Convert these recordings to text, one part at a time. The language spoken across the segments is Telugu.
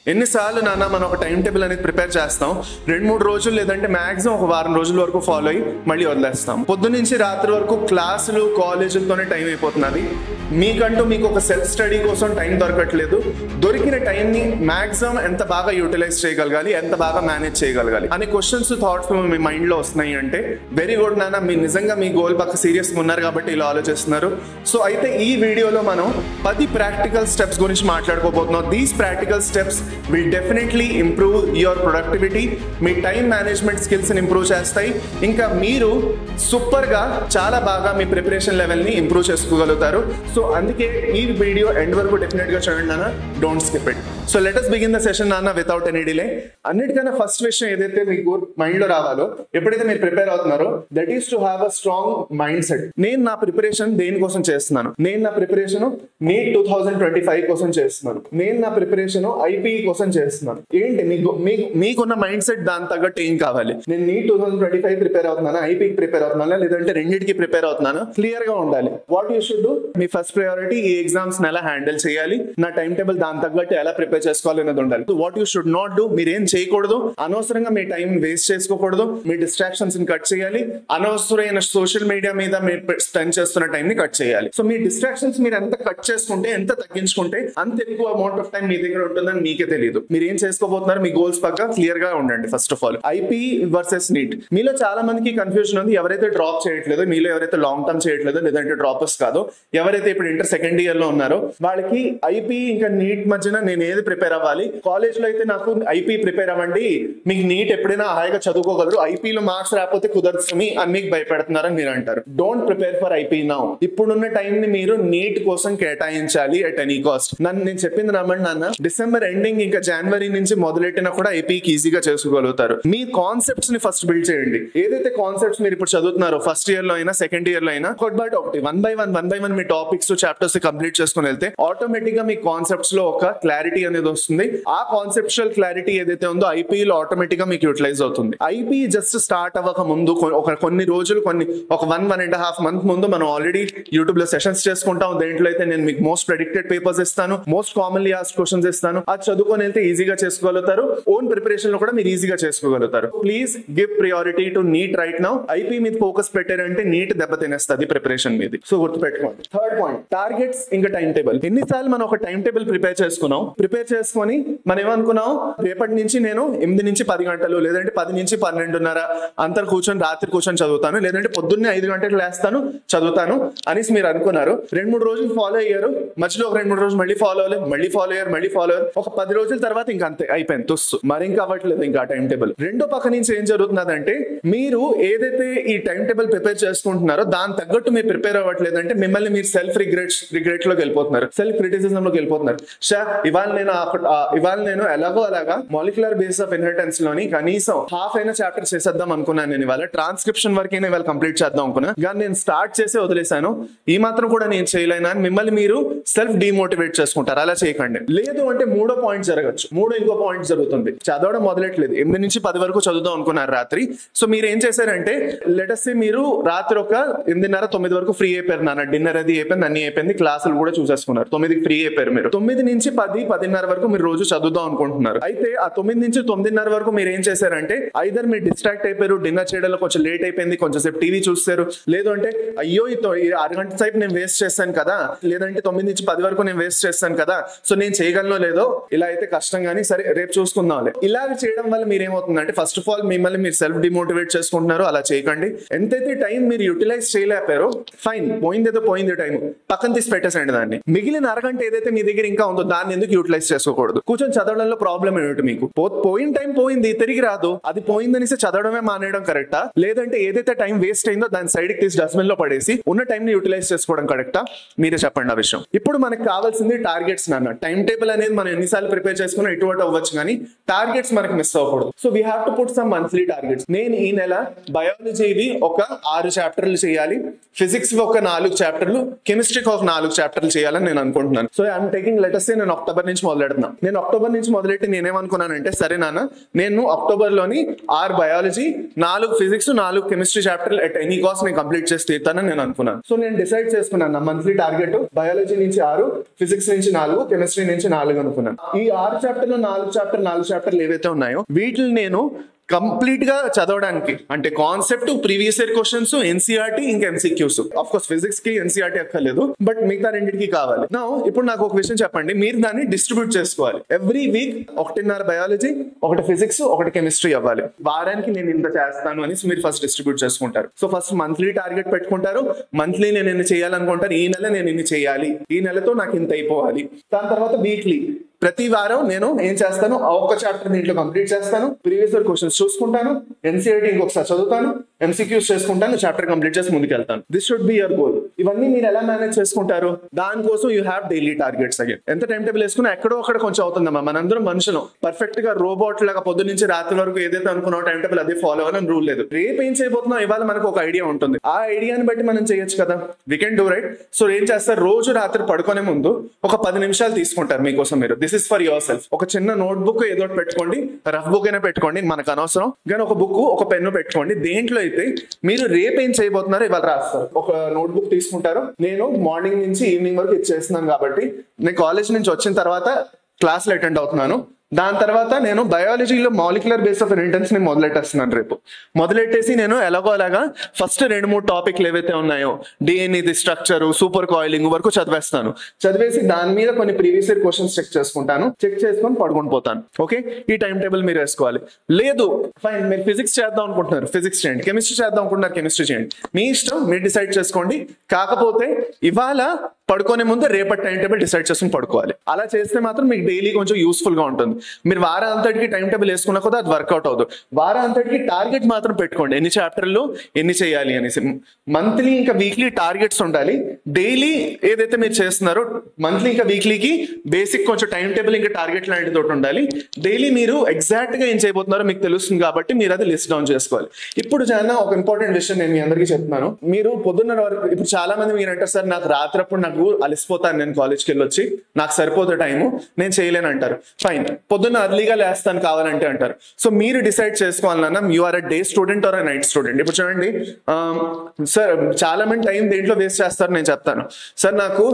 ఎన్నిసార్లు నాన్న మనం ఒక టైం టేబుల్ అనేది ప్రిపేర్ చేస్తాం, 2-3 రోజులు లేదంటే మాక్సిమం ఒక వారం రోజుల వరకు ఫాలో అయ్యి మళ్ళీ వదిలేస్తాం. పొద్దున్న నుంచి రాత్రి వరకు క్లాసులు కాలేజీలతోనే టైం అయిపోతున్నది. మీకంటూ మీకు ఒక సెల్ఫ్ స్టడీ కోసం టైం దొరకట్లేదు. దొరికిన టైంని మాక్సిమం ఎంత బాగా యూటిలైజ్ చేయగలగాలి, ఎంత బాగా మేనేజ్ చేయగలగాలి అనే క్వశ్చన్స్ థాట్స్ మీ మైండ్ లో వస్తున్నాయి అంటే వెరీ గుడ్ నాన్న, మీరు నిజంగా మీ గోల్ పక్క సీరియస్ గా ఉన్నారు కాబట్టి ఇలా ఆలోచిస్తున్నారు. సో అయితే ఈ వీడియోలో మనం 10 ప్రాక్టికల్ స్టెప్స్ గురించి మాట్లాడుకోబోతున్నాం. These practical steps will definitely improve your productivity. మీ టైం మేనేజ్మెంట్ స్కిల్స్ ని ఇంప్రూవ్ చేస్తాయి. ఇంకా మీరు సూపర్ గా చాలా బాగా మీ ప్రిపరేషన్ లెవెల్ ని ఇంప్రూవ్ చేసుకోగలుగుతారు. సో అందుకే ఈ వీడియో ఎండ్ వరకు డెఫినెట్ గా చూడండి నాన్న, don't skip it. So let us begin the session నాన్న వితౌట్ ఎనీ డిలే. అన్నిటికన్నా ఫస్ట్ విషయం ఏదైతే మీకు మైండ్ లో రావాలో ఎప్పుడైతే మీరు ప్రిపేర్ అవుతున్నారో, that is to have a strong mind set. నేను నా ప్రిపరేషన్ దేనికోసం చేస్తున్నాను, నేను నా ప్రిపరేషన్ నీట్ 2025 కోసం చేస్తున్నాను, నేను నా ప్రిపరేషన్ ఐపీ కోసం చేస్తున్నాను. ఏంటి మీకున్న మైండ్ సెట్ దాని తగ్గట్టు ఏం కావాలి? నేను నీట్ 2025 ప్రిపేర్ అవుతున్నాను, ఐపీకి ప్రిపేర్ అవుతున్నాను, లేదంటే రెండింటికి ప్రిపేర్ అవుతున్నాను, క్లియర్ గా ఉండాలి. What you should do, me first priority ఈ ఎగ్జామ్స్ ఎలా హ్యాండిల్ చేయాలి, నా టైం టేబుల్ దాని తగ్గట్టు ఎలా ప్రిపేర్ చేసుకోవాలి అనేది ఉండాలి. What you should not do, మీరు ఏం చేయకూడదు, అనవసరంగా మీ టైం వేస్ట్ చేసుకోకూడదు, మీ డిస్ట్రాక్షన్స్ ని కట్ చేయాలి, అనవసరమైన సోషల్ మీడియా మీద మీరు స్పెండ్ చేస్తున్న టైం ని కట్ చేయాలి. సో మీ డిస్ట్రాక్షన్స్ మీరు ఎంత కట్ చేసుకుంటే, ఎంత తగ్గించుకుంటే అంత ఎక్కువ అమౌంట్ ఆఫ్ టైం మీ దగ్గర ఉంటుందని మీకే తెలియదు. మీరు ఏం చేసుకోబోతున్నారు, మీ గోల్స్ పక్క క్లియర్ గా ఉండండి. First of all IP versus NEET. మీలో చాలా మందికి కన్ఫ్యూజన్ ఉంది. ఎవరైతే డ్రాప్ చేయట్లేదో, మీలో ఎవరైతే లాంగ్ టర్మ్ చేయట్లేదో, లేదంటే డ్రాపర్స్ కాదో, ఎవరైతే ఇప్పుడు ఇంటర్ సెకండ్ ఇయర్ లో ఉన్నారో వాళ్ళకి ఐపీ ఇంకా నీట్ మధ్యన నేను ఏది ప్రిపేర్ అవ్వాలి? కాలేజ్ లో అయితే నాకు ఐపీ ప్రిపేర్ అవ్వండి, మీకు నీట్ ఎప్పుడైనా హాయిగా చదువుకోగలరు, ఐపీలో మార్క్స్ రాకపోతే కుదరదు అని మీకు భయపెడుతున్నారని మీరు అంటారు. Don't prepare for IP now. ఇప్పుడున్న టైం ని మీరు నీట్ కోసం కేటాయించాలి అట్ ఎనీ కాస్ట్. నేను చెప్పింది నమ్మండి నాన్న, డిసెంబర్ ఎండింగ్ ఇంకా జనవరి నుంచి మొదలెట్టినా కూడా ఐపీకి ఈజీగా చేసుకోగలుగుతారు. మీ కాన్సెప్ట్స్ ని ఫస్ట్ బిల్డ్ చేయండి. ఏదైతే కాన్సెప్ట్స్ మీరు ఇప్పుడు చదువుతున్నారో, ఫస్ట్ ఇయర్ లో అయినా సెకండ్ ఇయర్ లో అయినా, ఒకటి one by one me topics chapters complete చేసుకుని వెళ్తే ఆటోమేటిక్ గా మీ కాన్సెప్ట్స్ లో ఒక క్లారిటీ అనేది వస్తుంది. ఆ కాన్సెప్చువల్ క్లారిటీ ఏదైతే ఉందో ఐపీలో ఆటోమేటిక్ గా మీకు యూటిలైజ్ అవుతుంది. ఐపీ జస్ట్ స్టార్ట్ అవ్వక ముందు కొన్ని రోజులు, ఒక 1.5 month ముందు మనం ఆల్రెడీ యూట్యూబ్ లో సెషన్స్ చేసుకుంటాం. దేంట్లో అయితే నేను మీకు మోస్ట్ ప్రెడిక్టెడ్ పేపర్స్ ఇస్తాను, మోస్ట్ కామన్లీ ఆస్క్డ్ క్వశ్చన్స్ ఇస్తాను. అది చదువుకొని వెళ్తే ఈజీగా చేసుకోగలుగుతారు. ఓన్ ప్రిపరేషన్ లో కూడా మీరు ఈజీగా చేసుకోగలుగుతారు. Please give priority to NEET right now. IP మీద ఫోకస్ పెట్టారంటే నీట్ దెబ్బ తినేస్తుంది ప్రిపరేషన్ మీద. సో గుర్తుపెట్టుకోండి. థర్డ్ పాయింట్, టార్గెట్స్ ఇంకా టైం టేబుల్. ఎన్నిసార్లు మనం ఒక టైం టేబుల్ ప్రిపేర్ చేసుకొని మనం ఏమనుకున్నాం, రేపటి నుంచి నేను 8 నుంచి 10 గంటలు, లేదంటే 10 నుంచి 12:30 అంతా కూర్చొని రాత్రి కూర్చొని చదువుతాను, లేదంటే పొద్దున్నే 5 గంటలకు లేస్తాను చదువుతాను అనేసి మీరు అనుకున్నారు. 2-3 రోజులు ఫాలో అయ్యారు, మధ్యలో ఒక 2-3 రోజులు మళ్ళీ ఫాలో అవ్వలేదు, మళ్ళీ ఫాలో అయ్యారు, ఒక 10 రోజుల తర్వాత ఇంకా అంతే అయిపోయింది తుస్సు, మరి ఇంకా అవ్వట్లేదు ఇంకా టైం టేబుల్. రెండో పక్క నుంచి ఏం జరుగుతుందంటే, మీరు ఏదైతే ఈ టైం టేబుల్ ప్రిపేర్ చేసుకుంటున్నారో దాని తగ్గట్టు మీరు ప్రిపేర్ అవ్వట్లేదంటే మిమ్మల్ని మీరు సెల్ఫ్ రిగ్రెట్ లోకి వెళ్ళిపోతున్నారు, సెల్ఫ్ క్రిటిసిజం లోకి వెళ్ళిపోతున్నారు. ఇవాళ నేను ఎలాగో అలాగా మాలిక్యులర్ బేసిస్ ఆఫ్ ఇన్హెరిటెన్స్ లోని కనీసం హాఫ్ అయినా చాప్టర్ చేసేద్దాం అనుకున్నాను. నేను ఇవాళ ట్రాన్స్క్రిప్షన్ వరకైనా ఇవాళ కంప్లీట్ చేద్దాం అనుకున్నా, కానీ నేను స్టార్ట్ చేసి వదిలేశాను, ఈ మాత్రం కూడా నేను చేయలేనా అని మిమ్మల్ని మీరు సెల్ఫ్ డిమోటివేట్ చేసుకుంటారు. అలా చేయకండి. లేదు అంటే మూడో పాయింట్ జరగచ్చు. ఇంకో పాయింట్ జరుగుతుంది, చదవడం మొదలెట్లేదు, 8 నుంచి 10 వరకు చదువుదాం అనుకున్నారు రాత్రి. సో మీరు ఏం చేశారంటే, లెటస్ సే మీరు రాత్రి ఒక 8:30-9 వరకు ఫ్రీ అయిపోయారు నాన్న, డిన్నర్ అది అయిపోయింది, అన్ని అయిపోయింది, క్లాసులు కూడా చూసేసుకున్నారు, 9కి ఫ్రీ అయిపోయారు. మీరు 9 నుంచి 10-10:30 వరకు మీరు రోజు చదువుదాం అనుకుంటున్నారు. అయితే ఆ 9 నుంచి 9:30 వరకు మీరు ఏం చేశారంటే, ఐదర్ మీరు డిస్ట్రాక్ట్ అయిపోయారు, డిన్నర్ చేయడంలో కొంచెం లేట్ అయిపోయింది, కొంచెం సేపు టీవీ చూస్తారు, లేదు అంటే అయ్యో ఈ 6 గంటల సేపు నేను వేస్ట్ చేస్తాను కదా, లేదంటే 9 నుంచి 10 వరకు నేను వేస్ట్ చేస్తాను కదా, సో నేను చేయగలనో లేదో, ఇలా అయితే కష్టం కానీ సరే రేపు చూసుకుందాం. ఇలా చేయడం వల్ల మీరు ఏమవుతుందంటే, ఫస్ట్ ఆఫ్ ఆల్ మిమ్మల్ని మీరు సెల్ఫ్ డిమోటివేట్ చేసుకుంటున్నారు. అలా చేయకండి. ఎంతైతే టైం మీరు యూటిలైజ్ చేయలేపారో ఫైన్, పోయింది టైం, పక్కన తీసి పెట్టేసండి దాన్ని. మిగిలిన అరగంట ఏదైతే మీ దగ్గర ఇంకా ఉందో దాన్ని ఎందుకు యూటిలైజ్ చేసుకోకూడదు? కూర్చొని చదవడంలో ప్రాబ్లం ఏమిటి మీకు? పోయిన టైం పోయింది, తిరిగి రాదు. అది పోయిందనేసి చదవడమే మానేయడం కరెక్టా, లేదంటే ఏదైతే టైం వేస్ట్ అయిందో దాన్ని సైడ్ కి తీసి డస్ట్బిన్ లో పడేసి ఉన్న టైం ని యూటిలైజ్ చేసుకోవడం కరెక్టా? మీరే చెప్పండి ఆ విషయం. ఇప్పుడు మనకు కావాల్సింది టార్గెట్స్ నాన్న. టైం టేబుల్ అనేది మనం ఎన్నిసార్లు ప్రిపేర్ చేసుకున్నా ఎటువంటి అవ్వచ్చు, కానీ టార్గెట్స్ మనకి మిస్ అవ్వకూడదు. So we have to put some monthly targets. నేను ఈ నెల బయాలజీవి ఒక 6 చాప్టర్లు చేయాలి, ఫిజిక్స్ ఒక 4 చాప్టర్లు, కెమిస్ట్రీకి ఒక 4 చాప్టర్లు చేయాలని నేను అనుకుంటున్నాను. సో ఐఎమ్ టేకింగ్ లెటర్స్ నేను అక్టోబర్ నుంచి మొదలు మొదలెడుతున్నాం. నేను అక్టోబర్ నుంచి మొదలెట్టి నేనేమనుకున్నానంటే, సరే నాన్న నేను అక్టోబర్ లోని 6 బయాలజీ, 4 ఫిజిక్స్, 4 కెమిస్ట్రీ చాప్టర్లు ఎట్ ఎనీ కాస్ట్ నేను కంప్లీట్ చేసి తీరుతానని నేను అనుకున్నాను. సో నేను డిసైడ్ చేసుకున్నాను నా మంత్లీ టార్గెట్ బయాలజీ నుంచి 6, ఫిజిక్స్ నుంచి 4, కెమిస్ట్రీ నుంచి 4 అనుకున్నాను. ఈ 6 చాప్టర్లు 4 చాప్టర్లు ఏవైతే ఉన్నాయో వీటిని నేను కంప్లీట్ గా చదవడానికి, అంటే concept, previous year questions, NCERT, ఇంకా ఎంసీక్యూస్. ఆఫ్ కోర్స్ ఫిజిక్స్ కి ఎన్సీఆర్టీ అక్కర్లేదు, బట్ మిగతా రెండింటికి కావాలి. నా ఇప్పుడు నాకు ఒక విషయం చెప్పండి, మీరు దాన్ని డిస్ట్రిబ్యూట్ చేసుకోవాలి. Every week 1.5 biology, 1 physics, 1 chemistry అవ్వాలి. వారానికి నేను ఇంత చేస్తాను అని మీరు ఫస్ట్ డిస్ట్రిబ్యూట్ చేసుకుంటారు. సో ఫస్ట్ మంత్లీ టార్గెట్ పెట్టుకుంటారు. మంత్లీ నేను ఎన్ని చేయాలనుకుంటారు, ఈ నెల నేను ఎన్ని చేయాలి, ఈ నెలతో నాకు ఇంత అయిపోవాలి. దాని తర్వాత వీక్లీ, ప్రతి వారం నేను ఏం చేస్తాను, ఒక్క చాప్టర్ దీంట్లో కంప్లీట్ చేస్తాను, ప్రీవియస్ ఇయర్ క్వశ్చన్స్ చూసుకుంటాను, ఎన్సీఆర్టీ ఇంకొకసారి చదువుతాను, ఎంసీక్యూస్ చేసుకుంటాను, చాప్టర్ కంప్లీట్ చేసి ముందుకు వెళ్తాను. This should be your goal. ఇవన్నీ మీరు ఎలా మేనేజ్ చేసుకుంటారు? దానికోసం you have daily targets. Again ఎంత టైం టేబుల్ వేసుకున్నా ఎక్కడో అక్కడ కొంచెం అవుతుందమ్మా. మనందరం మనుషులు, పర్ఫెక్ట్ గా రోబోట్ లాగా పొద్దు నుంచి రాత్రి వరకు ఏదైతే అనుకున్నావు టైం టేబుల్ అదే ఫాలో అవ్వాలని రూల్ లేదు. రేపు ఏం చేయబోతున్నావు ఇవాళ మనకు ఒక ఐడియా ఉంటుంది. ఆ ఐడియాని బట్టి మనం చేయొచ్చు కదా, we can do right. So ఏం చేస్తారు, రోజు రాత్రి పడుకునే ముందు ఒక 10 నిమిషాలు తీసుకుంటారు మీకోసం మీరు. This is for your self. ఒక చిన్న నోట్ బుక్ ఏదో పెట్టుకోండి, రఫ్ బుక్ అయినా పెట్టుకోండి, మనకు అనవసరం, కానీ ఒక బుక్, ఒక పెన్ను పెట్టుకోండి. దేంట్లో అయితే మీరు రేపు ఏం చేయబోతున్నారో ఇవాళ రాస్తారు. ఒక నోట్ బుక్ తీసుకుంటారు. నేను మార్నింగ్ నుంచి ఈవినింగ్ వరకు ఇచ్చేస్తున్నాను కాబట్టి నేను కాలేజ్ నుంచి వచ్చిన తర్వాత క్లాసులు అటెండ్ అవుతున్నాను. దాని తర్వాత నేను బయాలజీలో మాలిక్యులర్ బేస్ ఆఫ్ ఇన్హెరిటెన్స్ ని మొదలెట్టేస్తున్నాను. రేపు మొదలెట్టేసి నేను ఎలాగో అలాగా ఫస్ట్ 2-3 టాపిక్లు ఏవైతే ఉన్నాయో, డిఎన్ఏ స్ట్రక్చర్, సూపర్ కాయిలింగ్ వరకు చదివేస్తాను. చదివేసి దాని మీద కొన్ని ప్రీవియస్ ఇయర్ క్వశ్చన్స్ చెక్ చేసుకుంటాను. చెక్ చేసుకొని పడుకొని పోతాను. ఓకే, ఈ టైం టేబుల్ మీరు వేసుకోవాలి. లేదు ఫైన్, మీరు ఫిజిక్స్ చేద్దాం అనుకుంటున్నారు, ఫిజిక్స్ చేయండి. కెమిస్ట్రీ చేద్దాం అనుకుంటున్నారు, కెమిస్ట్రీ చేయండి. మీ ఇష్టం, మీరు డిసైడ్ చేసుకోండి. కాకపోతే ఇవాళ పడుకునే ముందు రేపటి టైం టేబుల్ డిసైడ్ చేసుకుని పడుకోవాలి. అలా చేస్తే మాత్రం మీకు డైలీ కొంచెం యూస్ఫుల్ గా ఉంటుంది. మీరు వారం అంతటికి టైం టేబుల్ వేసుకున్నా కూడా అది వర్కౌట్ అవుతుంది. వారం అంతటికి టార్గెట్ మాత్రం పెట్టుకోండి, ఎన్ని చాప్టర్లు ఎన్ని చేయాలి అనేసి. మంత్లీ ఇంకా వీక్లీ టార్గెట్స్ ఉండాలి. డైలీ ఏదైతే మీరు చేస్తున్నారో మంత్లీ ఇంకా వీక్లీకి బేసిక్ కొంచెం టైం టేబుల్ ఇంకా టార్గెట్ లాంటిది ఒకటి ఉండాలి. డైలీ మీరు ఎగ్జాక్ట్ గా ఏం చేయబోతున్నారో మీకు తెలుస్తుంది కాబట్టి మీరు అది లిస్ట్ డౌన్ చేసుకోవాలి. ఇప్పుడు చాలా ఒక ఇంపార్టెంట్ విషయం నేను మీ అందరికీ చెప్తున్నాను. మీరు పొద్దున్న వరకు, ఇప్పుడు చాలా మంది మీరు అంటారు, సార్ నాకు రాత్రప్పుడు నాకు అలసిపోతాను, నేను కాలేజ్కి వెళ్ళి వచ్చి నాకు సరిపోతే టైము, నేను చేయలేను అంటారు. ఫైన్, పొద్దున్న అర్లీగా లేస్తాను కావాలంటే అంటారు. సో మీరు డిసైడ్ చేసుకోవాలన్నా you are a day student or a night student. ఇప్పుడు చూడండి సార్, చాలా మంది టైం దేంట్లో వేస్ట్ చేస్తారు నేను చెప్తాను. సార్ నాకు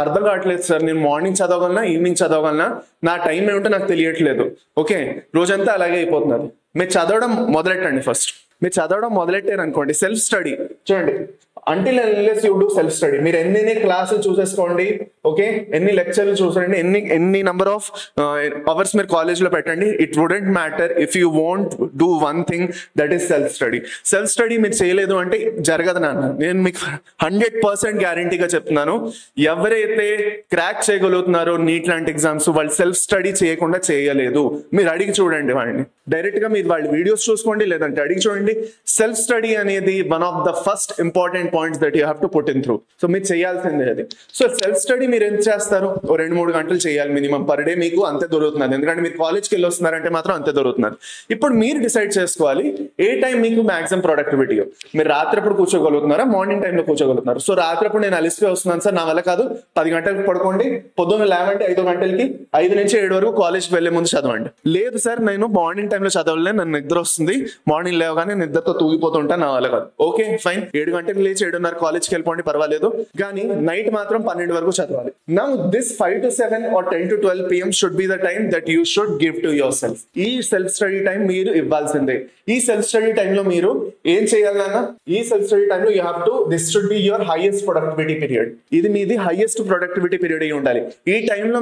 అర్థం కావట్లేదు సార్, నేను మార్నింగ్ చదవగలనా, ఈవినింగ్ చదవగలనా, నా టైం ఏమిటో నాకు తెలియట్లేదు. ఓకే, రోజంతా అలాగే అయిపోతున్నారు. మీరు చదవడం మొదలెట్టండి. ఫస్ట్ మీరు చదవడం మొదలెట్టారు అనుకోండి, సెల్ఫ్ స్టడీ చూడండి. Until unless you do self study, మీరు ఎన్ని క్లాసులు చూసేసుకోండి, ఓకే, ఎన్ని లెక్చర్లు చూసండి, ఎన్ని నెంబర్ ఆఫ్ అవర్స్ మీరు కాలేజ్లో పెట్టండి. It wouldn't matter if you won't do one thing, that is self study. Self study మీరు చేయలేదు అంటే జరగదు నాన్న. నేను మీకు 100% గ్యారంటీగా చెప్తున్నాను. ఎవరైతే క్రాక్ చేయగలుగుతున్నారో నీట్ లాంటి ఎగ్జామ్స్, వాళ్ళు సెల్ఫ్ స్టడీ చేయకుండా చేయలేదు. మీరు అడిగి చూడండి వాళ్ళని, డైరెక్ట్ గా మీరు వాళ్ళ వీడియోస్ చూసుకోండి, లేదంటే అడిగి చూడండి. సెల్ఫ్ స్టడీ అనేది one of the first important points that you have to put in through. So మీరు చేయాల్సిందే అది. సో సెల్ఫ్ స్టడీ మీరు ఎంత చేస్తారు, 2-3 గంటలు చేయాలి మినిమం పర్ డే. మీకు అంతే దొరుకుతున్నది, ఎందుకంటే మీరు కాలేజ్కి వెళ్ళి వస్తున్నారంటే మాత్రం అంతే దొరుకుతున్నది. ఇప్పుడు మీరు డిసైడ్ చేసుకోవాలి ఏ టైం మీకు మాక్సిమం ప్రొడక్టివిటీ. మీరు రాత్రిప్పుడు కూర్చోగలుగుతున్నారా, మార్నింగ్ టైంలో కూర్చోగలుగుతున్నారు. సో రాత్రిప్పుడు నేను అలిసిపోయి వస్తున్నాను సార్, నా వల్ల కాదు, 10 గంటలకు పడుకోండి, పొద్దున్న లేవంటే 5 గంటలకి, 5 నుంచి 7 వరకు కాలేజ్కి వెళ్లే ముందు చదవండి. లేదు సార్ నేను మార్నింగ్ టైంలో చదవలే, నన్ను నిద్ర వస్తుంది, మార్నింగ్ లేవగానే నిద్రతో తూగిపోతుంటా, నా వల్ల కాదు. ఓకే ఫైన్, 7 గంటలకు లేచి 7:30 కాలేజ్కి వెళ్ళిపోండి, పర్వాలేదు. కానీ నైట్ మాత్రం 12 వరకు చదవాలి. Now this 5 to 7 or 10 to 12 PM should be the time that you should give to your self. ఈ సెల్ఫ్ స్టడీ టైం మీరు ఇవ్వాల్సిందే. ఈ సెల్ఫ్ స్టడీ టైంలో మీరు ఏం చేయాలన్నా, ఈ సెల్ఫ్ స్టడీ టైంలో you have to, this should be your highest productivity period. ఇది మీది హైయెస్ట్ ప్రొడక్టివిటీ పీరియడ్ అయి ఉండాలి. ఈ టైంలో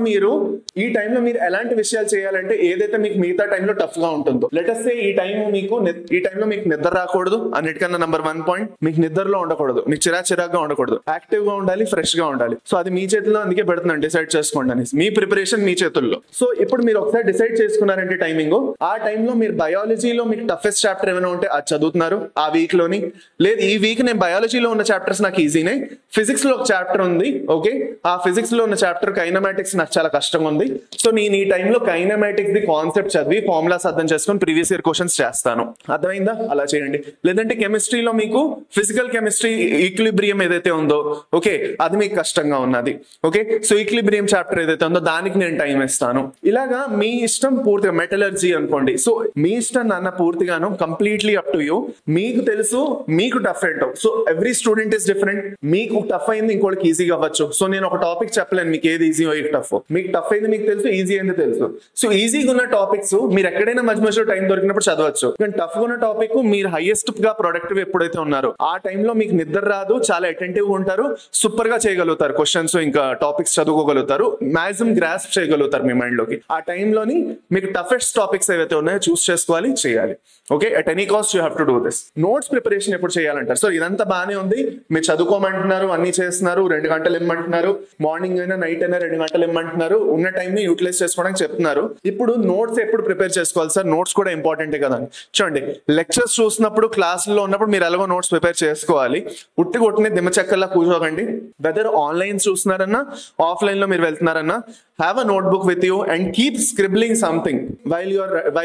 మీరు ఎలాంటి విషయాలు చేయాలంటే, ఏదైతే మీకు మిగతా టైంలో టఫ్ గా ఉంటుందో, లెటస్ సే ఈ టైంలో మీకు నిద్ర రాకూడదు. అన్నిటికన్నా నెంబర్ 1 పాయింట్, మీకు నిద్రలో ఉండకూడదు, మీకు చిరాగ్గా ఉండకూడదు, యాక్టివ్ గా ఉండాలి, ఫ్రెష్ గా ఉండాలి. సో అది మీ చేతిలో, అందుకే పెడుతున్నాను డిసైడ్ చేసుకోండి అనేసి. మీ ప్రిపరేషన్ మీ చేతుల్లో. సో ఇప్పుడు మీరు ఒకసారి డిసైడ్ చేసుకున్నారంటే టైమింగ్, ఆ టైంలో మీరు బయాలజీలో మీకు టఫెస్ట్ చాప్టర్ ఏమైనా ఉంటే అది చదువుతున్నారు ఆ వీక్ లోని. లేదు ఈ వీక్ నేను బయాలజీలో ఉన్న చాప్టర్స్ నాకు ఈజీనే, ఫిజిక్స్ లో ఒక చాప్టర్ ఉంది, ఓకే, ఆ ఫిజిక్స్ లో ఉన్న చాప్టర్ కైనమాటిక్స్ నాకు చాలా కష్టంగా ఉంది. సో నేను ఈ టైంలో కైనమాటిక్స్ ది కాన్సెప్ట్ చదివి ఫార్ములాస్ అర్థం చేసుకొని ప్రీవియస్ ఇయర్ క్వశ్చన్స్ చేస్తాను. అర్థమైందా? అలా చేయండి. లేదంటే కెమిస్ట్రీలో మీకు ఫిజికల్ కెమిస్ట్రీ ఈక్విలిబ్రియం ఏదైతే ఉందో, ఓకే, అది మీకు కష్టంగా ఉన్నది. ఓకే, సో ఈక్విలిబ్రియం చాప్టర్ ఏదైతే ఉందో దానికి నేను టైం ఇస్తాను. ఇలాగా మీ ఇష్టం పూర్తిగా. మెటలర్జీ అనుకోండి, సో మీ ఇష్టం నాన్న పూర్తిగాను, కంప్లీట్లీ అప్ టు యూ. మీకు తెలుసు మీకు టఫ్ ఏంటో. So every student is different. మీకు టఫ్ అయింది ఇంకోటికి ఈజీగా అవ్వచ్చు. సో నేను ఒక టాపిక్ చెప్పలేను మీకు ఏది ఈజీ ఏది టఫ్. మీకు టఫ్ అయింది మీకు తెలుసు, ఈజీ అయింది తెలుసు. సో ఈజీగా ఉన్న టాపిక్స్ మీరు ఎక్కడైనా మధ్య మధ్యలో టైం దొరికినప్పుడు చదవచ్చు. కానీ టఫ్ గా ఉన్న టాపిక్ మీరు హైయెస్ట్ గా ప్రొడక్టివ్ ఎప్పుడైతే ఉన్నారో ఆ టైంలో మీకు నిద్ర రాదు, చాలా అటెంటివ్ గా ఉంటారు, సూపర్ గా చేయగలుగుతారు క్వశ్చన్స్, ఇంకా టాపిక్స్ చదువుకోగలుగుతారు, మాక్సిమం గ్రాస్ప్ చేయగలుగుతారు మీ మైండ్ లోకి. ఆ టైంలోని మీకు టఫెస్ట్ టాపిక్స్ ఏవైతే ఉన్నాయో చూస్ చేసుకోవాలి, చేయాలి. Okay, at any cost you have to do this. Notes preparation ఎప్పుడు చేయాలంటారు. సో ఇదంతా బాగానే ఉంది, మీరు చదువుకోమంటున్నారు, అన్ని చేస్తున్నారు, 2 గంటలు ఇమ్మంటున్నారు, మార్నింగ్ అయినా నైట్ అయినా 2 గంటలు ఇమ్మంటున్నారు, ఉన్న టైం ని యూటిలైజ్ చేసుకోవడానికి చెప్తున్నారు. ఇప్పుడు నోట్స్ ఎప్పుడు ప్రిపేర్ చేసుకోవాలి సార్? నోట్స్ కూడా ఇంపార్టెంటే కదా. చూడండి, లెక్చర్స్ చూసినప్పుడు క్లాసుల్లో ఉన్నప్పుడు మీరు ఎలాగో నోట్స్ ప్రిపేర్ చేసుకోవాలి. ఉట్టిగొట్టినే దిమ్మచక్కల్లా కూర్చోకండి. వెదర్ ఆన్లైన్ చూస్తున్నారన్నా ఆఫ్లైన్ లో మీరు వెళ్తున్నారన్నా, have a notebook with you and keep scribbling something while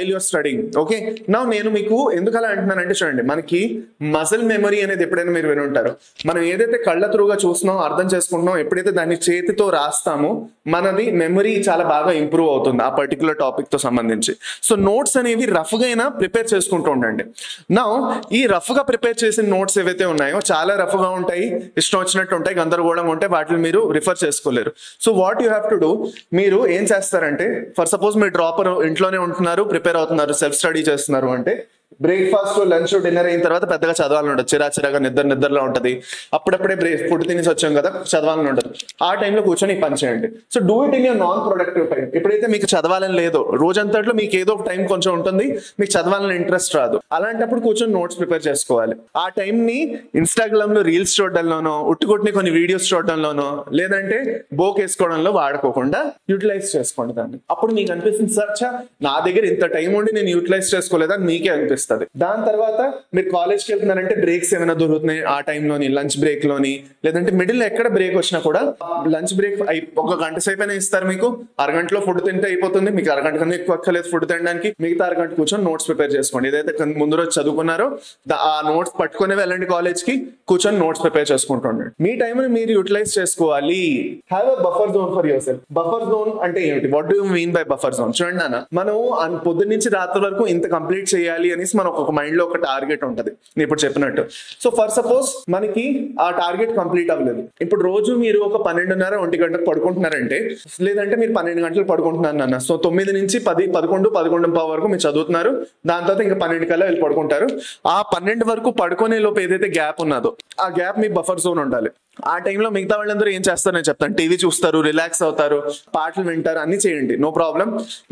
you're studying. Okay, now నేను మీకు ఎందుకు అలా అంటున్నానంటే చూడండి, మనకి మజిల్ మెమరీ అనేది ఎప్పుడైనా మీరు విని ఉంటారు. మనం ఏదైతే కళ్ళ త్రూగా చూస్తున్నాం, అర్థం చేసుకుంటున్నాం, ఎప్పుడైతే దాన్ని చేతితో రాస్తామో మనది మెమరీ చాలా బాగా ఇంప్రూవ్ అవుతుంది ఆ పర్టికులర్ టాపిక్ తో సంబంధించి. సో నోట్స్ అనేవి రఫ్ గా అయినా ప్రిపేర్ చేసుకుంటూ ఉండండి. నా ఈ రఫ్ గా ప్రిపేర్ చేసిన నోట్స్ ఏవైతే ఉన్నాయో చాలా రఫ్ గా ఉంటాయి, ఇష్టం వచ్చినట్టు ఉంటాయి, గందరగోళంగా ఉంటాయి, వాటిని మీరు రిఫర్ చేసుకోలేరు. So what you have to do, మీరు ఏం చేస్తారంటే, ఫర్ సపోజ్ మీరు డ్రాపర్ ఇంట్లోనే ఉంటున్నారు, ప్రిపేర్ అవుతున్నారు, సెల్ఫ్ స్టడీ చేస్తున్నారు అంటే బ్రేక్ఫాస్ట్ లంచ్ డిన్నర్ అయిన తర్వాత పెద్దగా చదవాలని ఉండదు, చిరాచిరాగా నిద్రలో ఉంటది, అప్పుడప్పుడే ఫుడ్ తినేసి వచ్చాం కదా చదవాలని ఉండదు. ఆ టైంలో కూర్చొని పని చేయండి. So do it in your non productive time. ఎప్పుడైతే మీకు చదవాలని లేదో, రోజంతట్లో మీకు ఏదో ఒక టైం కొంచెం ఉంటుంది, మీకు చదవాలని ఇంట్రెస్ట్ రాదు, అలాంటప్పుడు కూర్చొని నోట్స్ ప్రిపేర్ చేసుకోవాలి. ఆ టైంని ఇన్స్టాగ్రామ్ లో రీల్స్ చూడడంలోనో, ఉట్టుకొట్టిని కొన్ని వీడియోస్ చూడడంలోనో, లేదంటే బోక్ వేసుకోవడంలో వాడుకోకుండా యూటిలైజ్ చేసుకోండి దాన్ని. అప్పుడు మీకు అనిపిస్తుంది సార్ నా దగ్గర ఇంత టైం ఉండి నేను యూటిలైజ్ చేసుకోలేదని మీకే అనిపిస్తుంది. దాని తర్వాత మీరు కాలేజ్కి వెళ్తున్నారంటే బ్రేక్స్ ఏమైనా దొరుకుతున్నాయి ఆ టైంలోని, లంచ్ బ్రేక్ లోని, లేదంటే మిడిల్ ఎక్కడ బ్రేక్ వచ్చినా కూడా లంచ్ బ్రేక్ 1 గంట సేపు అయినా ఇస్తారు మీకు. అరగంటలో ఫుడ్ తింటే అయిపోతుంది, మీకు అరగంట కన్నా ఎక్కువ అక్కర్లేదు ఫుడ్ తినడానికి. మిగతా అరగంట కూర్చొని నోట్స్ ప్రిపేర్ చేసుకోండి. ఏదైతే ముందు రోజు చదువుకున్నారో ఆ నోట్స్ పట్టుకుని వెళ్ళండి కాలేజ్ కి, కూర్చొని నోట్స్ ప్రిపేర్ చేసుకుంటూ ఉండండి. మీ టైం ని మీరు యూటిలైజ్ చేసుకోవాలి. Have a buffer zone for your self. Buffer zone అంటే ఏంటి? What do you mean by buffer zone? చూడండి నాన్న, మనం పొద్దున్న నుంచి రాత్రి వరకు ఇంత కంప్లీట్ చేయాలి అని మనం ఒక మైండ్ లో ఒక టార్గెట్ ఉంటది, నేను ఇప్పుడు చెప్పినట్టు. సో ఫర్ సపోజ్ మనకి ఆ టార్గెట్ కంప్లీట్ అవ్వలేదు. ఇప్పుడు రోజు మీరు ఒక 12:30, 1 గంటకు పడుకుంటున్నారంటే, లేదంటే మీరు 12 గంటలు పడుకుంటున్నారు నాన్న, సో 9 నుంచి 10, 11, 11:15 వరకు మీరు చదువుతున్నారు, దాని తర్వాత ఇంకా 12 కల్లా వెళ్ళి పడుకుంటారు. ఆ 12 వరకు పడుకునే లోపు ఏదైతే గ్యాప్ ఉన్నదో ఆ గ్యాప్ మీ బఫర్ జోన్ ఉండాలి. ఆ టైంలో మిగతా వాళ్ళందరూ ఏం చేస్తారు నేను చెప్తాను. టీవీ చూస్తారు, రిలాక్స్ అవుతారు, పాటలు వింటారు, అన్ని చేయండి, నో ప్రాబ్లం.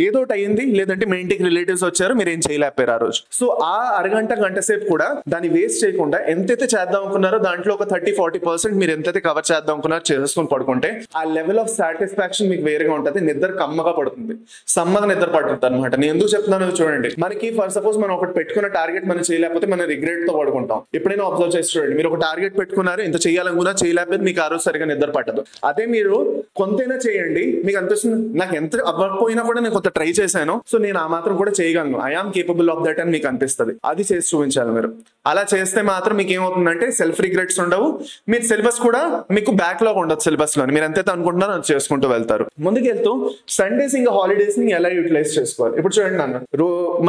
ఏదో ఒకటి అయింది, లేదంటే మీ ఇంటికి రిలేటివ్స్ వచ్చారు, మీరు ఏం చేయలేకపోయారు ఆ రోజు. సో ఆ అరగంట గంట సేపు కూడా దాన్ని వేస్ట్ చేయకుండా ఎంతైతే చేద్దాం అనుకున్నారో దాంట్లో ఒక 30-40% మీరు ఎంతైతే కవర్ చేద్దాం అనుకున్నారో చేసుకొని పడుకుంటే ఆ లెవెల్ ఆఫ్ సాటిస్ఫాక్షన్ మీకు వేరుగా ఉంటుంది. నిద్ర కమ్మగా పడుతుంది, సమ్మగా నిద్ర పడుతుంది అనమాట. నేను ఎందుకు చెప్తున్నానో చూడండి. మనకి ఫర్ సపోజ్ మనం ఒకటి పెట్టుకున్న టార్గెట్ మనం చేయలేకపోతే మనం రిగ్రెట్ తో పడుకుంటాం. ఎప్పుడైనా అబ్జర్వ్ చేసి చూడండి, మీరు ఒక టార్గెట్ పెట్టుకున్నారు, ఇంత చేయాలనుకున్నా చేయలేకపోతే మీకు ఆ రోజు సరిగా నిద్ర పట్టదు. అదే మీరు కొంతైనా చేయండి, మీకు అనిపిస్తుంది నాకు ఎంత అవ్వకపోయినా కూడా నేను కొంత ట్రై చేశాను, సో నేను ఆ మాత్రం కూడా చేయగలను, I am capable of that అని మీకు అనిపిస్తుంది. అది చేసి చూపించాలి మీరు. అలా చేస్తే మాత్రం మీకు ఏమవుతుందంటే సెల్ఫ్ రిగ్రెట్స్ ఉండవు, మీరు సిలబస్ కూడా మీకు బ్యాక్లాగ్ ఉండదు. సిలబస్ లో మీరు ఎంతైతే అనుకుంటున్నారో అది చేసుకుంటూ వెళ్తారు. ముందుకెళ్తూ సండేస్ ఇంకా హాలిడేస్ ని ఎలా యూటిలైజ్ చేసుకోవాలి. ఇప్పుడు చూడండి నాన్న,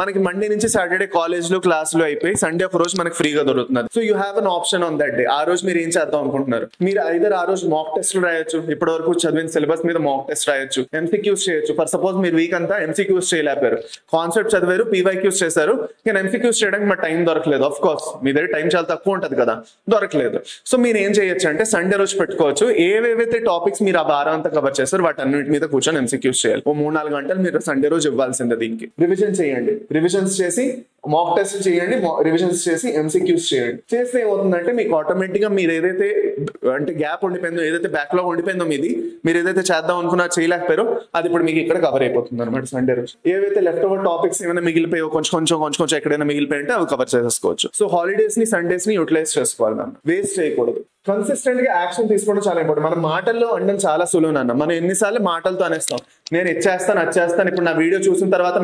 మనకి మండే నుంచి సాటర్డే కాలేజ్లు క్లాసులు అయిపోయి సండే ఒక రోజు మనకి ఫ్రీగా దొరుకుతున్నారు. So you have an option on that day. ఆ రోజు మీరు ఏం చేద్దాం అనుకుంటున్నారు? మీరు ఐదర్ ఆ రోజు మాక్ టెస్ట్లు రాయొచ్చు, ఇప్పటి వరకు చదివిన సిలబస్ మీద మాక్ టెస్ట్ రాయొచ్చు, ఎంసీక్యూస్ చేయొచ్చు. ఫర్ సపోజ్ మీరు వీక్ అంతా ఎంసీక్యూస్ చేయలేపారు, కాన్సెప్ట్ చదివారు, పీవైక్యూస్ చేశారు, కానీ ఎంసీక్యూస్ చేయడానికి మా టైం దొరకలేదు. ఆఫ్ కోర్స్ మీ దగ్గర టైం చాలా తక్కువ ఉంటది కదా, దొరకలేదు. సో మీరు ఏం చేయొచ్చు అంటే సండే రోజు పెట్టుకోవచ్చు. ఏవేవైతే టాపిక్స్ మీరు ఆ వారం అంతా కవర్ చేస్తారు వాటి అన్నింటి మీద కూర్చొని ఎంసీక్యూస్ చేయాలి. ఓ 3-4 గంటలు మీరు సండే రోజు ఇవ్వాల్సిందే. దీనికి రివిజన్ చేయండి, రివిజన్స్ చేసి మాక్ టెస్ట్ చేయండి, రివిజన్స్ చేసి ఎంసీక్యూస్ చేయండి. చేస్తే ఏమవుతుందంటే మీకు ఆటోమేటిక్ గా మీరు ఏదైతే అంటే గ్యాప్ ఉండిపోయిందో, ఏదైతే బ్యాక్లాగ్ ఉండిపోయిందో మీది, మీరు ఏదైతే చేద్దాం అనుకున్నా చేయలేకపోయారో అది ఇప్పుడు మీకు ఇక్కడ కవర్ అయిపోతుంది అనమాట సండే రోజు. ఏవైతే లెఫ్ట్ ఓవర్ టాపిక్స్ ఏమైనా మిగిలిపోయో కొంచెం ఎక్కడైనా మిగిలిపోయి ఉంటే అవి కవర్ చేసేసుకోవచ్చు. సో హాలిడేస్ ని సండేస్ ని యూటిలైజ్ చేసుకోవాలి, మనం వేస్ట్ చేయకూడదు. కన్సిస్టెంట్ గా యాక్షన్ తీసుకోవడం చాలా ఇంపార్టెంట్. మన మాటల్లో అనడం చాలా సులువు నాన్న, మనం ఎన్నిసార్లు మాటలతో అనేస్తాం, నేను ఇచ్చేస్తాను వచ్చేస్తాను. ఇప్పుడు నా వీడియో చూసిన తర్వాత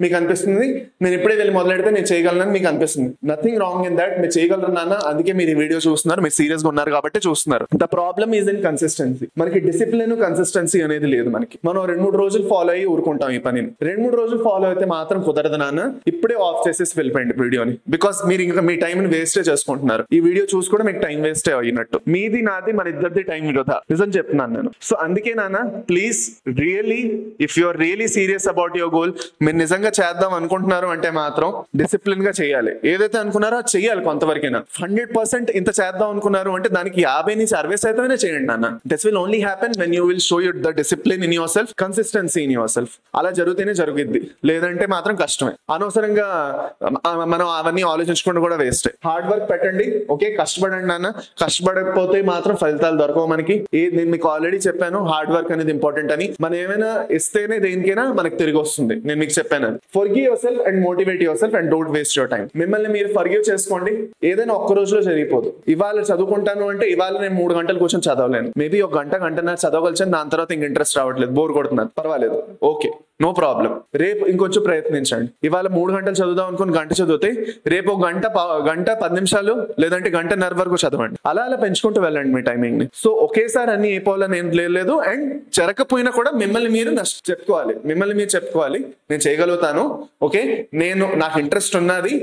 మీకు అనిపిస్తుంది నేను ఇప్పుడే వెళ్ళి మొదలెడితే నేను చేయగలను మీకు అనిపిస్తుంది. Nothing wrong in that. మీరు చేయగలరు నాన్న, అందుకే మీరు ఈ వీడియో చూస్తున్నారు, మీరు సీరియస్ గా ఉన్నారు కాబట్టి చూస్తున్నారు. The problem is in consistency. మనకి డిసిప్లిన్ కన్సిస్టెన్సీ అనేది లేదు. మనకి మనం 2-3 రోజులు ఫాలో అయ్యి ఊరుకుంటాం ఈ పనిని. 2-3 రోజులు ఫాలో అయితే మాత్రం కుదరదు నాన్న. ఇప్పుడే ఆఫ్ చేసేసి వెళ్ళిపోయింది వీడియోని. బికాస్ మీరు ఇంకా మీ టైం వేస్టే చేసుకుంటున్నారు. ఈ వీడియో చూసి కూడా మీకు టైం వేస్టే అయినట్టు. మీది నాది మన ఇద్దరిది టైం వృధా. నిజం చెప్తున్నాను నేను. సో అందుకే నాన్న please really if you are really serious about your goal, మీరు నిజంగా చేద్దాం అనుకుంటున్నారు అంటే మాత్రం డిసిప్లిన్ గా చేయాలి. ఏదైతే అనుకున్నారో అది చేయాలి కొంతవరకైనా. 100% ఇంత చేద్దాం అనుకున్నారు అంటే దానికి 50-60% చేయండి నాన్న. This will only happen when you will show you the discipline in your self, consistency in your self. అలా జరిగితేనే జరుగుద్ది, లేదంటే మాత్రం కష్టమే. అనవసరంగా మనం అవన్నీ ఆలోచించుకుంటూ కూడా వేస్ట్. హార్డ్ వర్క్ పెట్టండి, ఓకే, కష్టపడండి నాన్న. కష్టపడకపోతే మాత్రం ఫలితాలు దొరకవు మనకి. నేను మీకు ఆల్రెడీ చెప్పాను హార్డ్ వర్క్ అనేది ఇంపార్టెంట్ అని. మనం ఏమైనా ఇస్తేనే దేనికైనా మనకి తిరిగి వస్తుంది. నేను మీకు చెప్పాను. Forgive your self and motivate your self and don't waste your time. మిమ్మల్ని మీరు ఫర్గివ్ చేసుకోండి. ఏదైనా ఒక్క రోజులో జరిగిపోదు. ఇవాళ చదువుకుంటాను అంటే ఇవాళ నేను 3 గంటలు కూర్చొని చదవలేను. మేబీ ఒక గంటన్నర చదవగలిచాను, దాని తర్వాత ఇంక ఇంట్రెస్ట్ రావట్లేదు, బోర్ కొడుతున్నారు, పర్వాలేదు, ఓకే, నో ప్రాబ్లం. రేపు ఇంకొంచెం ప్రయత్నించండి. ఇవాళ 3 గంటలు చదువుదాం అనుకుని గంట చదివితే రేపు ఒక గంట 10 నిమిషాలు లేదంటే గంటన్నర వరకు చదవండి. అలా పెంచుకుంటూ వెళ్ళండి మీ టైమింగ్ ని. సో ఒకేసారి అన్ని అయిపోవాలని ఏం లేదు. అండ్ జరగకపోయినా కూడా మిమ్మల్ని మీరు చెప్పుకోవాలి. నేను చేయగలుగుతాను, ఓకే, నాకు ఇంట్రెస్ట్ ఉన్నది,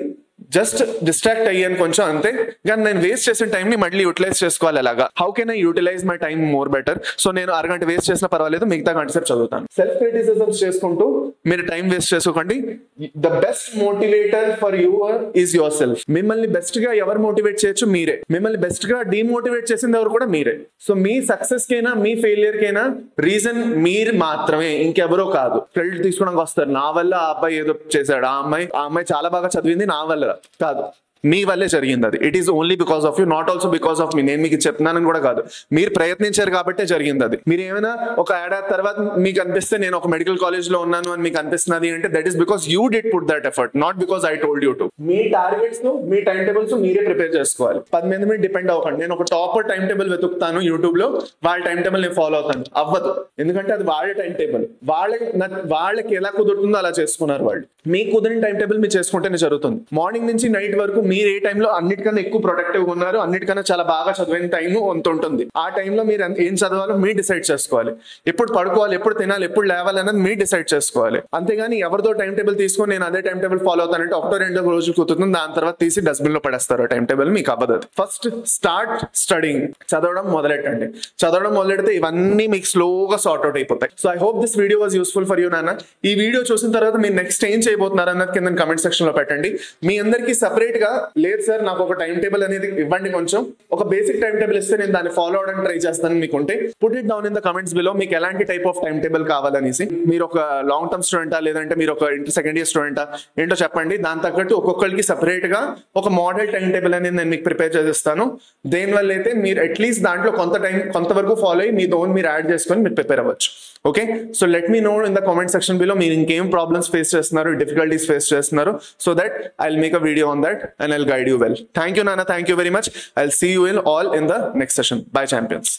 జస్ట్ డిస్ట్రాక్ట్ అయ్యాను కొంచెం అంతే, కానీ నేను వేస్ట్ చేసిన టైం ని మళ్ళీ యూటిలైజ్ చేసుకోవాలి. అలాగా how can I utilize my time more better? So నేను అరగంట వేస్ట్ చేసినా పర్వాలేదు, మిగతా గంట సేపు చదువుతాను. సెల్ఫ్ క్రిటిసిజమ్స్ చేసుకుంటూ మీరు టైం వేస్ట్ చేసుకోకండి. The best motivator for you is your self. మిమ్మల్ని బెస్ట్ గా ఎవరు మోటివేట్ చేయొచ్చు? మీరే. మిమ్మల్ని బెస్ట్ గా డిమోటివేట్ చేసింది ఎవరు కూడా మీరే. సో మీ సక్సెస్ కైనా మీ ఫెయిలియర్ కైనా రీజన్ మీరు మాత్రమే, ఇంకెవరో కాదు. క్రెడిట్ తీసుకోవడానికి వస్తారు. నా వల్ల ఆ అబ్బాయి ఏదో చేశాడు, ఆ అమ్మాయి చాలా బాగా చదివింది, నా వల్ల కాదు, మీ వల్లే జరిగింది అది. It is only because of you, not also because of me. నేను మీకు చెప్తున్నానని కూడా కాదు, మీరు ప్రయత్నించారు కాబట్టే జరిగింది అది. మీరు ఏమైనా ఒక ఏడాది తర్వాత మీకు అనిపిస్తే నేను ఒక మెడికల్ కాలేజ్ లో ఉన్నాను అని మీకు అనిపిస్తున్నది అంటే that is because you did put that effort, not because I told you to. Me targets me time tables మీరే ప్రిపేర్ చేసుకోవాలి. 10 మంది మీద డిపెండ్ అవ్వకండి. నేను ఒక టాపర్ టైం టేబుల్ వెతుకుతాను యూట్యూబ్ లో, వాళ్ళ టైం టేబుల్ నేను ఫాలో అవుతాను, అవ్వదు. ఎందుకంటే అది వాళ్ళ టైం టేబుల్, వాళ్ళకి ఎలా కుదురుతుందో అలా చేసుకున్నారు వాళ్ళు. మీకు కుదిరిన టైం టేబుల్ మీరు చేసుకుంటేనే జరుగుతుంది. మార్నింగ్ నుంచి నైట్ వరకు మీరు ఏ టైంలో అన్నిటికన్నా ఎక్కువ ప్రొడక్టివ్ ఉన్నారు, అన్నిటికన్నా చాలా బాగా చదివిన టైం అంత ఉంటుంది. ఆ టైంలో మీరు ఏం చదవాలో మీరు డిసైడ్ చేసుకోవాలి. ఎప్పుడు పడుకోవాలి, ఎప్పుడు తినాలి, ఎప్పుడు లేవాలి అనేది మీరు డిసైడ్ చేసుకోవాలి. అంతేగాని ఎవరితో టైం టేబుల్ తీసుకొని నేను అదే టైం టేబుల్ ఫాలో అవుతానంటే 1-2 రోజులు కుదురుతుంది, దాని తర్వాత తీసి డస్ట్బిన్ లో పడేస్తారు టైం టేబుల్. మీకు అవ్వదు. First start studying. చదవడం మొదలెట్టండి. చదవడం మొదలెడితే ఇవన్నీ మీకు స్లోగా సార్ట్ అవుట్ అయిపోతాయి. So I hope this video was useful for you నాన్న. ఈ వీడియో చూసిన తర్వాత మీరు నెక్స్ట్ ఏం చేయబోతున్నారు అన్నది కింద కమెంట్ సెక్షన్ లో పెట్టండి. మీ అందరికీ సెపరేట్ గా లేదు సార్ నాకు ఒక టైం టేబుల్ అనేది ఇవ్వండి, కొంచెం ఒక బేసిక్ టైం టేబుల్ ఇస్తే నేను దాన్ని ఫాలో అవడానికి ట్రై చేస్తాను మీకుంటే, put it down in the comments below. మీకు ఎలాంటి టైప్ ఆఫ్ టైం టేబుల్ కావాలనేసి, మీరు ఒక లాంగ్ టర్మ్ స్టూడెంటా లేదంటే మీరు ఒక సెకండ్ ఇయర్ స్టూడెంటా ఏంటో చెప్పండి. దాని తగ్గట్టు ఒక్కొక్కరికి సెపరేట్ గా ఒక మోడల్ టైం టేబుల్ అనేది నేను మీకు ప్రిపేర్ చేస్తాను. దేనివల్ల అయితే మీరు అట్లీస్ట్ దాంట్లో కొంతవరకు ఫాలో అయ్యి మీ ఓన్ మీరు యాడ్ చేసుకొని మీరు ప్రిపేర్ అవ్వచ్చు. Okay, so let me know in the comment section below మీరు ఇంకేం ప్రాబ్లమ్స్ ఫేస్ చేస్తున్నారు, డిఫికల్టీస్ ఫేస్ చేస్తున్నారు, so that I will make a video on that and I will guide you well. Thank you, Nana. Thank you very much. I'll see you all in the next session. Bye, champions.